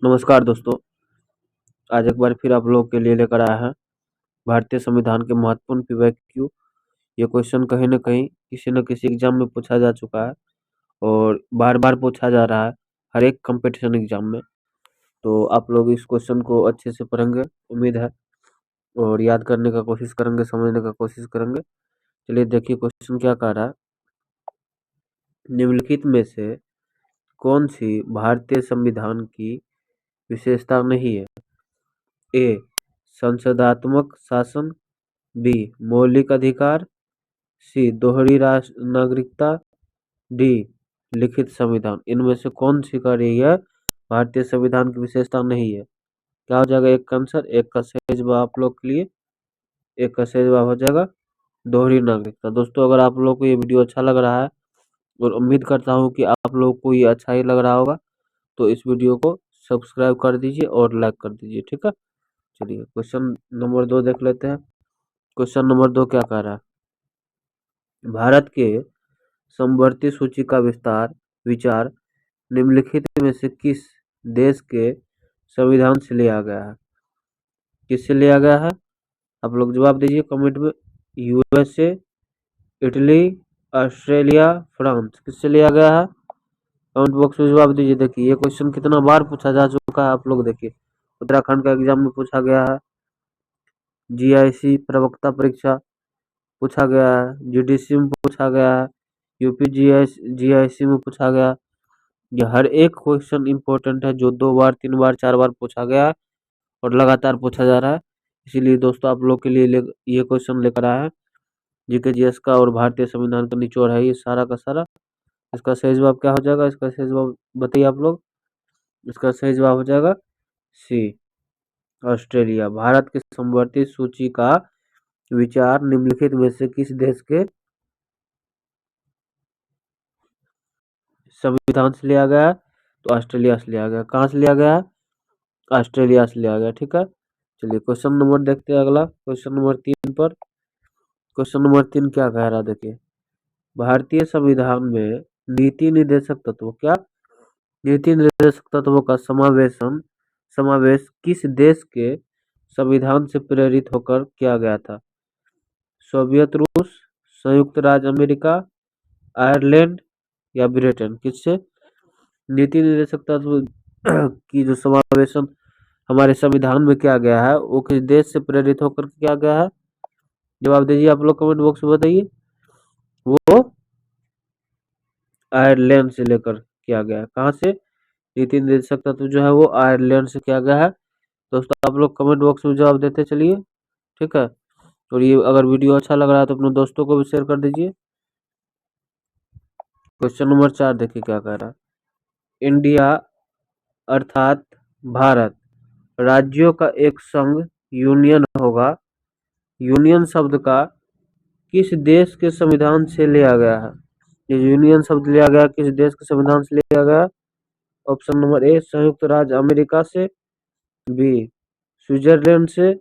नमस्कार दोस्तों, आज एक बार फिर आप लोगों के लिए लेकर आया है भारतीय संविधान के महत्वपूर्ण FAQ। ये क्वेश्चन कहीं न कहीं किसी न किसी एग्जाम में पूछा जा चुका है और बार-बार पूछा जा रहा है हर एक कंपटीशन एग्जाम में। तो आप लोग इस क्वेश्चन को अच्छे से पढ़ेंगे उम्मीद है और याद करने का कोशिश करेंगे, समझने का कोशिश करेंगे। चलिए देखिए क्वेश्चन क्या कह रहा है। निम्नलिखित में से कौन सी भारतीय संविधान की विशेषता नहीं है? ए. संसदात्मक शासन, बी. मौलिक अधिकार, सी. दोहरी राष्ट्र नागरिकता, डी. लिखित संविधान। इनमें से कौन सी कह रही है भारतीय संविधान की विशेषता नहीं है? क्या हो जाएगा एक का आंसर? एक का सही जवाब आप लोग के लिए, एक का सही जवाब हो जाएगा दोहरी नागरिकता। दोस्तों अगर आप लोग को ये वीडियो अच्छा लग रहा है और उम्मीद करता हूँ कि आप लोग को ये अच्छा ही लग रहा होगा, तो इस वीडियो को सब्सक्राइब कर दीजिए और लाइक कर दीजिए, ठीक है। चलिए क्वेश्चन नंबर 2 देख लेते हैं। क्वेश्चन नंबर 2 क्या कह रहा है? भारत के समवर्ती सूची का विचार निम्नलिखित में से किस देश के संविधान से लिया गया है? किससे लिया गया है? आप लोग जवाब दीजिए कमेंट में। USA, Italy, Australia, France. किससे लिया गया है? कमेंट बॉक्स में जवाब दीजिए। देखिए ये क्वेश्चन कितना बार पूछा जा चुका है, आप लोग देखिए। उत्तराखंड का एग्जाम में पूछा गया है, GIC प्रवक्ता परीक्षा पूछा गया है, GDC में पूछा गया है, यूपी GIC में पूछा गया। ये हर एक क्वेश्चन इंपॉर्टेंट है जो 2 बार 3 बार 4 बार पूछा गया है और लगातार पूछा जा रहा है। इसीलिए दोस्तों आप लोग के लिए ये क्वेश्चन लेकर आया है। जीके जीएस का और भारतीय संविधान का निचोड़ है ये सारा का सारा। इसका सही जवाब क्या हो जाएगा? इसका सही जवाब बताइए आप लोग। इसका सही जवाब हो जाएगा सी, ऑस्ट्रेलिया। भारत के समवर्ती सूची का विचार निम्नलिखित में से किस देश के संविधान से लिया गया? तो ऑस्ट्रेलिया से लिया गया। कहाँ से लिया गया? ऑस्ट्रेलिया से लिया गया, ठीक है। चलिए क्वेश्चन नंबर देखते हैं अगला, क्वेश्चन नंबर 3 पर। क्वेश्चन नंबर 3 क्या कह रहा है देखिए। भारतीय संविधान में नीति निर्देशक तत्व क्या? नीति निर्देशक तत्वों का समावेश किस देश के संविधान से प्रेरित होकर किया गया था? सोवियत रूस, संयुक्त राज्य अमेरिका, आयरलैंड या ब्रिटेन। किससे नीति निर्देशक तत्व की जो समावेशन हमारे संविधान में किया गया है वो किस देश से प्रेरित होकर किया गया है? जवाब दीजिए आप लोग कमेंट बॉक्स में बताइए। वो आयरलैंड से लेकर किया गया है। कहाँ से? नीति निर्देशक तत्व जो है वो आयरलैंड से किया गया है। दोस्तों आप लोग कमेंट बॉक्स में जवाब देते चलिए, ठीक है। और ये अगर वीडियो अच्छा लग रहा है तो अपने दोस्तों को भी शेयर कर दीजिए। क्वेश्चन नंबर 4 देखिए क्या कह रहा है। इंडिया अर्थात भारत राज्यों का एक संघ यूनियन होगा। यूनियन शब्द का किस देश के संविधान से लिया गया है? ये यूनियन शब्द लिया गया किस देश के संविधान से लिया गया? ऑप्शन नंबर ए संयुक्त राज्य अमेरिका से, बी स्विट्जरलैंड से,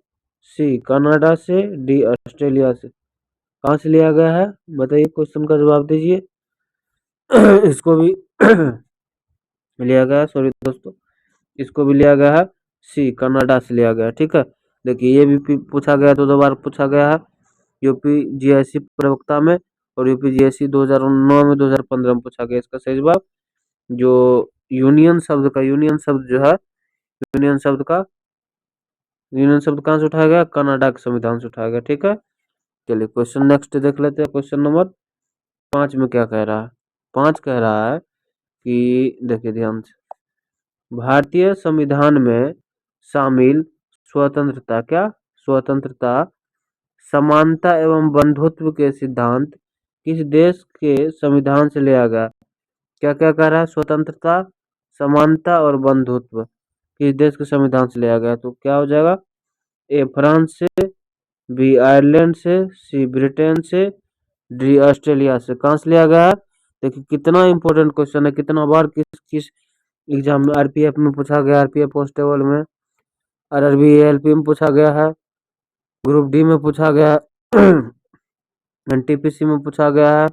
सी कनाडा से, डी ऑस्ट्रेलिया से। कहाँ से लिया गया है बताइए, क्वेश्चन का जवाब दीजिए। इसको भी लिया गया, सॉरी दोस्तों, इसको भी लिया गया है सी कनाडा से लिया गया, ठीक है। देखिए ये भी पूछा गया तो 2 बार पूछा गया है, यूपी GIC प्रवक्ता में और यूपी GIC 2009 में 2015 में पूछा गया। इसका सही जवाब जो यूनियन शब्द जो है, यूनियन शब्द कहाँ से उठाया गया? कनाडा के संविधान से उठाया गया, ठीक है। चलिए क्वेश्चन नेक्स्ट देख लेते हैं। क्वेश्चन नंबर 5 में क्या कह रहा है? 5 कह रहा है कि देखिए ध्यान से, भारतीय संविधान में शामिल स्वतंत्रता क्या? स्वतंत्रता, समानता एवं बंधुत्व के सिद्धांत किस देश के संविधान से लिया गया? क्या क्या कह रहा है? स्वतंत्रता, समानता और बंधुत्व किस देश के संविधान से लिया गया? तो क्या हो जाएगा? ए फ्रांस से, बी आयरलैंड से, सी ब्रिटेन से, डी ऑस्ट्रेलिया से। कहाँ से लिया गया है? देखिए कितना इंपॉर्टेंट क्वेश्चन है, कितना बार किस किस एग्जाम में RPF में पूछा गया, RPF कांस्टेबल में, RRB ALP में पूछा गया है, ग्रुप D में पूछा गया है, NTPC में पूछा गया है,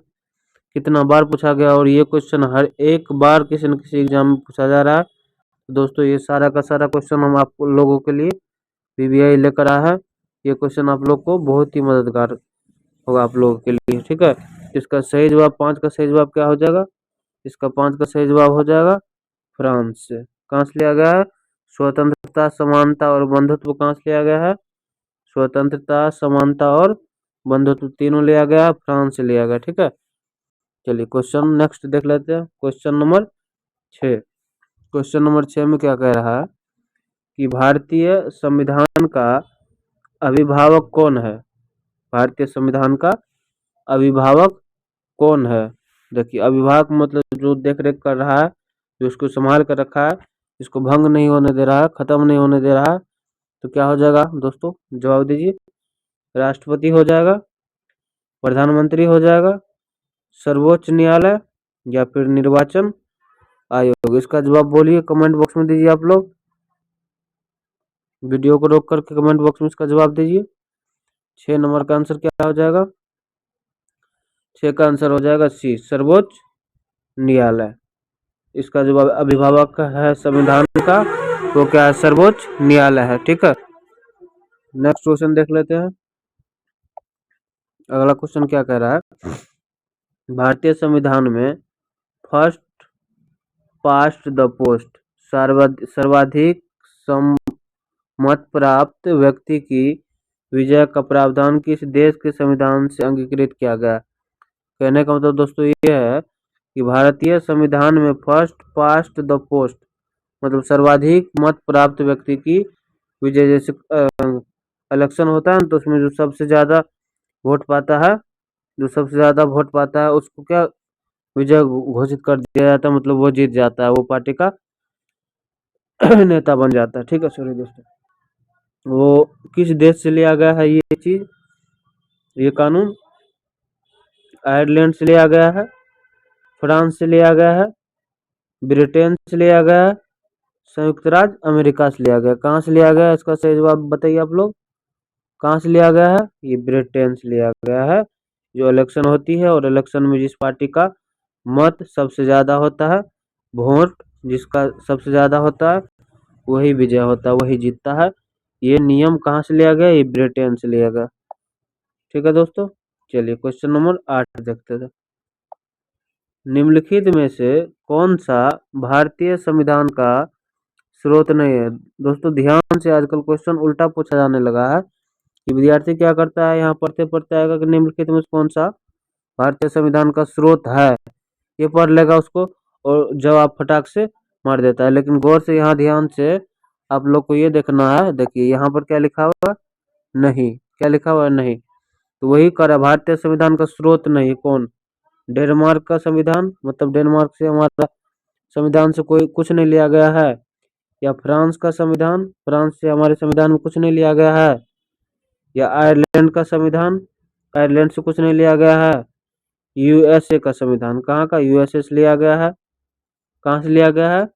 कितना बार पूछा गया। और ये क्वेश्चन हर एक बार किसी न किसी एग्जाम में पूछा जा रहा है। दोस्तों ये सारा का सारा क्वेश्चन हम आप लोगों के लिए पीबीआई लेकर आया है। ये क्वेश्चन आप लोग को बहुत ही मददगार होगा आप लोगों के लिए, ठीक है। इसका सही जवाब 5 का सही जवाब क्या हो जाएगा? इसका 5 का सही जवाब हो जाएगा फ्रांस से। कहाँ से लिया गया है? स्वतंत्रता, समानता और बंधुत्व कहाँ से लिया गया है? स्वतंत्रता, समानता और बंधुत्व तीनों लिया गया है, फ्रांस से लिया गया, ठीक है। चलिए क्वेश्चन नेक्स्ट देख लेते हैं। Question number 6। क्वेश्चन नंबर 6 में क्या कह रहा है कि भारतीय संविधान का अभिभावक कौन है? भारतीय संविधान का अभिभावक कौन है? देखिए अभिभावक मतलब जो देख रेख कर रहा है, जो इसको संभाल कर रखा है, इसको भंग नहीं होने दे रहा है, खत्म नहीं होने दे रहा है, तो क्या हो जाएगा दोस्तों? जवाब दीजिए। राष्ट्रपति हो जाएगा, प्रधानमंत्री हो जाएगा, सर्वोच्च न्यायालय, या फिर निर्वाचन आयोग? इसका जवाब बोलिए, कमेंट बॉक्स में दीजिए आप लोग। वीडियो को रोक करके कमेंट बॉक्स में इसका जवाब दीजिए। 6 नंबर का आंसर क्या हो जाएगा? 6 का आंसर हो जाएगा सी, सर्वोच्च न्यायालय। इसका जो अभिभावक है संविधान का वो क्या है? सर्वोच्च न्यायालय है, ठीक है। नेक्स्ट क्वेश्चन देख लेते हैं। अगला क्वेश्चन क्या कह रहा है? भारतीय संविधान में फर्स्ट पास्ट द पोस्ट सर्वाधिक मत प्राप्त व्यक्ति की विजय का प्रावधान किस देश के संविधान से अंगीकृत किया गया? कहने का मतलब दोस्तों ये है कि भारतीय संविधान में फर्स्ट पास्ट द पोस्ट मतलब सर्वाधिक मत प्राप्त व्यक्ति की विजय, जैसे इलेक्शन होता है ना, तो उसमें जो सबसे ज्यादा वोट पाता है, जो सबसे ज्यादा वोट पाता है उसको क्या विजय घोषित कर दिया जाता है, मतलब वो जीत जाता है, वो पार्टी का नेता बन जाता है, ठीक है। सॉरी दोस्तों, वो किस देश से लिया गया है ये चीज, ये कानून? आयरलैंड से लिया गया है, फ्रांस से लिया गया है, ब्रिटेन से लिया गया है, संयुक्त राज्य अमेरिका से लिया गया। कहाँ से लिया गया है? इसका सही जवाब बताइए आप लोग। कहाँ से लिया गया है? ये ब्रिटेन से लिया गया है। जो इलेक्शन होती है और इलेक्शन में जिस पार्टी का मत सबसे ज्यादा होता है, वोट जिसका सबसे ज्यादा होता है, वही विजय होता है, वही जीतता है। ये नियम कहाँ से लिया गया? ये ब्रिटेन से लिया गया, ठीक है दोस्तों। चलिए क्वेश्चन नंबर 8 देखते थे। निम्नलिखित में से कौन सा भारतीय संविधान का स्रोत नहीं है? दोस्तों ध्यान से, आजकल क्वेश्चन उल्टा पूछा जाने लगा है कि विद्यार्थी क्या करता है, यहाँ पढ़ते पढ़ते आएगा कि निम्नलिखित में से कौन सा भारतीय संविधान का स्रोत है, ये पढ़ लेगा उसको और जवाब फटाक से मार देता है। लेकिन गौर से यहाँ ध्यान से आप लोग को ये देखना है। देखिए यहाँ पर क्या लिखा हुआ? नहीं। क्या लिखा हुआ है? नहीं। तो वही कर रहा, भारतीय संविधान का स्रोत नहीं कौन? डेनमार्क का संविधान, मतलब डेनमार्क से हमारा संविधान से कोई कुछ नहीं लिया गया है। या फ्रांस का संविधान, फ्रांस से हमारे संविधान में कुछ नहीं लिया गया है। या आयरलैंड का संविधान, आयरलैंड से कुछ नहीं लिया गया है। यूएसए का संविधान, कहाँ का? यूएसए से लिया गया है। कहाँ से लिया गया है?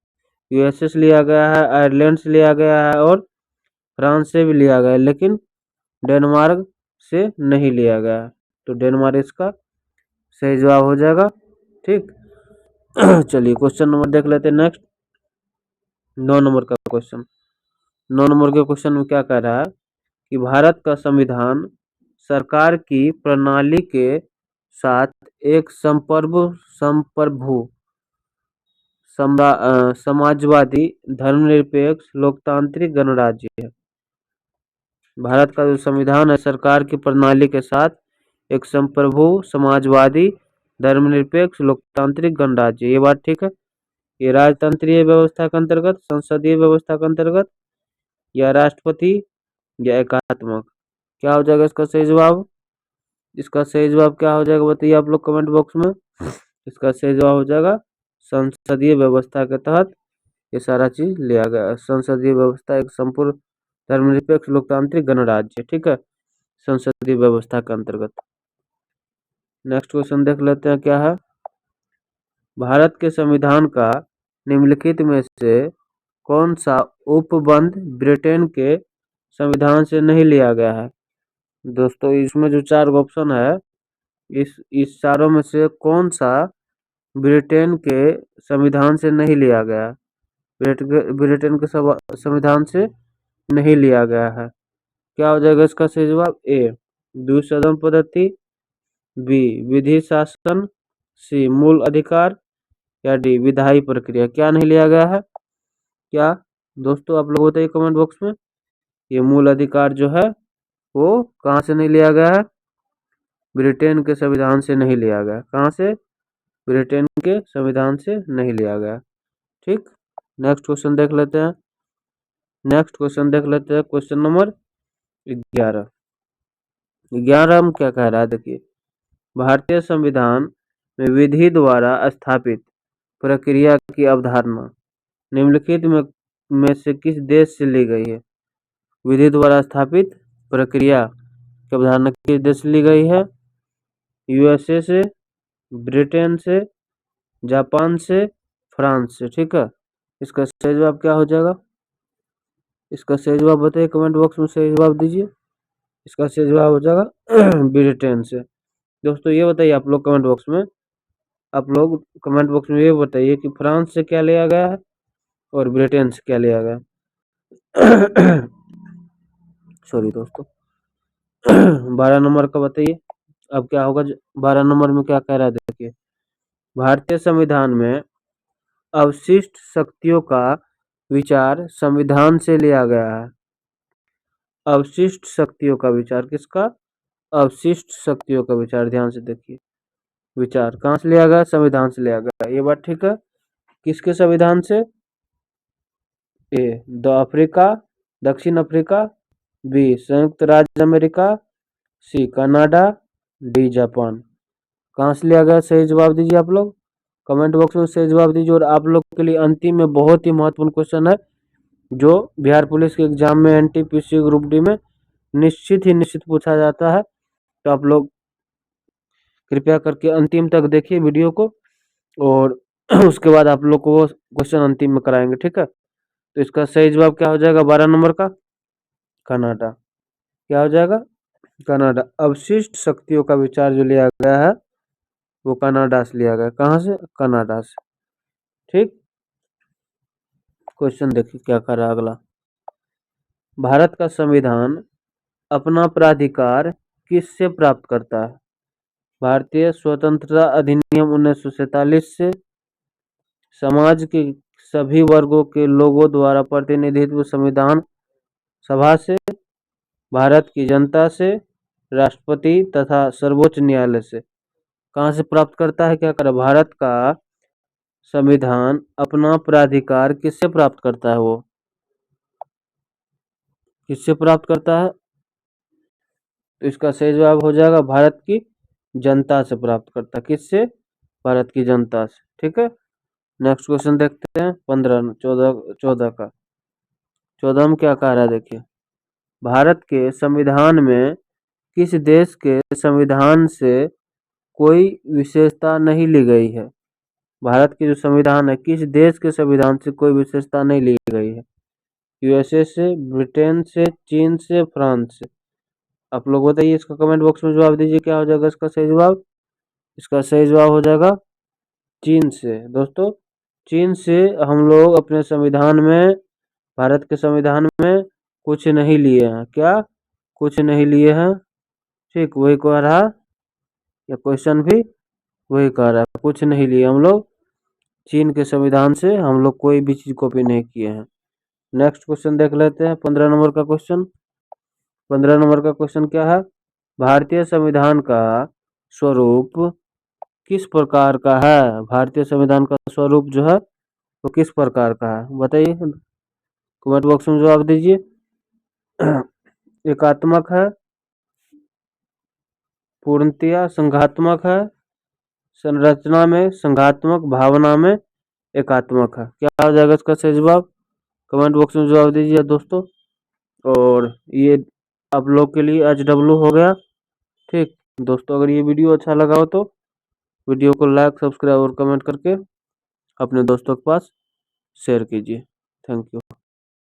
यूएसए से लिया गया है, आयरलैंड से लिया गया है और फ्रांस से भी लिया गया है, लेकिन डेनमार्क से नहीं लिया गया है। तो डेनमार्क इसका सही जवाब हो जाएगा, ठीक। चलिए क्वेश्चन नंबर देख लेते हैं नेक्स्ट। 9 नंबर का क्वेश्चन। 9 नंबर के क्वेश्चन में क्या कह रहा है कि भारत का संविधान सरकार की प्रणाली के साथ एक संप्रभु समाजवादी धर्मनिरपेक्ष लोकतांत्रिक गणराज्य है। भारत का जो संविधान है सरकार की प्रणाली के साथ एक संप्रभु समाजवादी धर्मनिरपेक्ष लोकतांत्रिक गणराज्य, ये बात ठीक है। ये राजतंत्रीय व्यवस्था के अंतर्गत, संसदीय व्यवस्था के अंतर्गत, या राष्ट्रपति, या एकात्मक? क्या हो जाएगा इसका सही जवाब? इसका सही जवाब क्या हो जाएगा बताइए आप लोग कमेंट बॉक्स में। इसका सही जवाब हो जाएगा संसदीय व्यवस्था के तहत ये सारा चीज लिया गया। संसदीय व्यवस्था एक संपूर्ण धर्मनिरपेक्ष लोकतांत्रिक गणराज्य, ठीक है, संसदीय व्यवस्था के अंतर्गत। नेक्स्ट क्वेश्चन देख लेते हैं क्या है। भारत के संविधान का निम्नलिखित में से कौन सा उपबंध ब्रिटेन के संविधान से नहीं लिया गया है? दोस्तों इसमें जो 4 ऑप्शन है, इस चारों में से कौन सा ब्रिटेन के संविधान से नहीं लिया गया? ब्रिटेन के संविधान से नहीं लिया गया है। क्या हो जाएगा इसका सही जवाब? ए द्विसदन पद्धति, बी विधि शासन, सी मूल अधिकार, या डी विधायी प्रक्रिया। क्या नहीं लिया गया है? क्या दोस्तों आप लोग बताइए कमेंट बॉक्स में। ये मूल अधिकार जो है वो कहाँ से नहीं लिया गया है? ब्रिटेन के संविधान से नहीं लिया गया। कहाँ से? ब्रिटेन के संविधान से नहीं लिया गया। ठीक, नेक्स्ट क्वेश्चन देख लेते हैं। Question number 11। 11 में क्या कह रहा है देखिए, भारतीय संविधान में विधि द्वारा स्थापित प्रक्रिया की अवधारणा निम्नलिखित में से किस देश से ली गई है? विधि द्वारा स्थापित प्रक्रिया की अवधारणा किस देश से ली गई है? यूएसए से, ब्रिटेन से, जापान से, फ्रांस से। ठीक है, इसका सही जवाब क्या हो जाएगा? इसका सही जवाब बताइए कमेंट बॉक्स में, सही जवाब दीजिए। इसका सही जवाब हो जाएगा ब्रिटेन से। दोस्तों ये बताइए आप लोग कमेंट बॉक्स में ये बताइए कि फ्रांस से क्या लिया गया है और ब्रिटेन से क्या लिया गया। सॉरी दोस्तों 12 नंबर का बताइए अब क्या होगा। 12 नंबर में क्या कह रहा है देखिए, भारतीय संविधान में अवशिष्ट शक्तियों का विचार संविधान से लिया गया है। अवशिष्ट शक्तियों का विचार किसका? अवशिष्ट शक्तियों का विचार, ध्यान से देखिए, विचार कहाँ से लिया गया? संविधान से लिया गया। ये बात ठीक है। किसके संविधान से? ए अफ्रीका, दक्षिण अफ्रीका, बी संयुक्त राज्य America, C Canada, D Japan. कहाँ से लिया गया? सही जवाब दीजिए आप लोग कमेंट बॉक्स में, सही जवाब दीजिए। और आप लोग के लिए अंतिम में बहुत ही महत्वपूर्ण क्वेश्चन है जो बिहार पुलिस के एग्जाम में एनटीपीसी ग्रुप डी में निश्चित पूछा जाता है। तो आप लोग कृपया करके अंतिम तक देखिए वीडियो को, और उसके बाद आप लोग को वो क्वेश्चन अंतिम में कराएंगे। ठीक है, तो इसका सही जवाब क्या हो जाएगा 12 नंबर का? कनाडा। क्या हो जाएगा? कनाडा। अवशिष्ट शक्तियों का विचार जो लिया गया है वो कनाडा से लिया गया। कहाँ से? कनाडा से। ठीक, क्वेश्चन देखिए क्या कर रहा है अगला। भारत का संविधान अपना प्राधिकार किससे प्राप्त करता है? भारतीय स्वतंत्रता अधिनियम 1947 से, समाज के सभी वर्गों के लोगों द्वारा प्रतिनिधित्व संविधान सभा से, भारत की जनता से, राष्ट्रपति तथा सर्वोच्च न्यायालय से। कहाँ से प्राप्त करता है? क्या कर भारत का संविधान अपना प्राधिकार किससे प्राप्त करता है? वो किससे प्राप्त करता है? तो इसका सही जवाब हो जाएगा भारत की जनता से प्राप्त करता है। किससे? भारत की जनता से। ठीक है, नेक्स्ट क्वेश्चन देखते हैं 14 का। 14 में क्या कह रहा है देखिए, भारत के संविधान में किस देश के संविधान से कोई विशेषता नहीं ली गई है? भारत की जो संविधान है किस देश के संविधान से कोई विशेषता नहीं ली गई है? यूएसए से, ब्रिटेन से, चीन से, फ्रांस से। आप लोग बताइए, इसका कमेंट बॉक्स में जवाब दीजिए क्या हो जाएगा इसका सही जवाब। इसका सही जवाब हो जाएगा चीन से। दोस्तों चीन से हम लोग अपने संविधान में, भारत के संविधान में कुछ नहीं लिए हैं। क्या कुछ नहीं लिए हैं? ठीक, वही कह रहा, या क्वेश्चन भी वही कह रहा है, कुछ नहीं लिए हम लोग चीन के संविधान से, हम लोग कोई भी चीज कॉपी नहीं किए हैं। नेक्स्ट क्वेश्चन देख लेते हैं 15 नंबर का क्वेश्चन। 15 नंबर का क्वेश्चन क्या है? भारतीय संविधान का स्वरूप किस प्रकार का है? भारतीय संविधान का स्वरूप जो है वो किस प्रकार का है बताइए, कमेंट बॉक्स में जवाब दीजिए। एकात्मक है, पूर्णतया संघात्मक है, संरचना में संघात्मक, भावना में एकात्मक है। क्या हो जाएगा इसका सही जवाब? कमेंट बॉक्स में जवाब दीजिए दोस्तों। और ये आप लोग के लिए HW हो गया। ठीक दोस्तों, अगर ये वीडियो अच्छा लगा हो तो वीडियो को लाइक, सब्सक्राइब और कमेंट करके अपने दोस्तों के पास शेयर कीजिए। Thank you.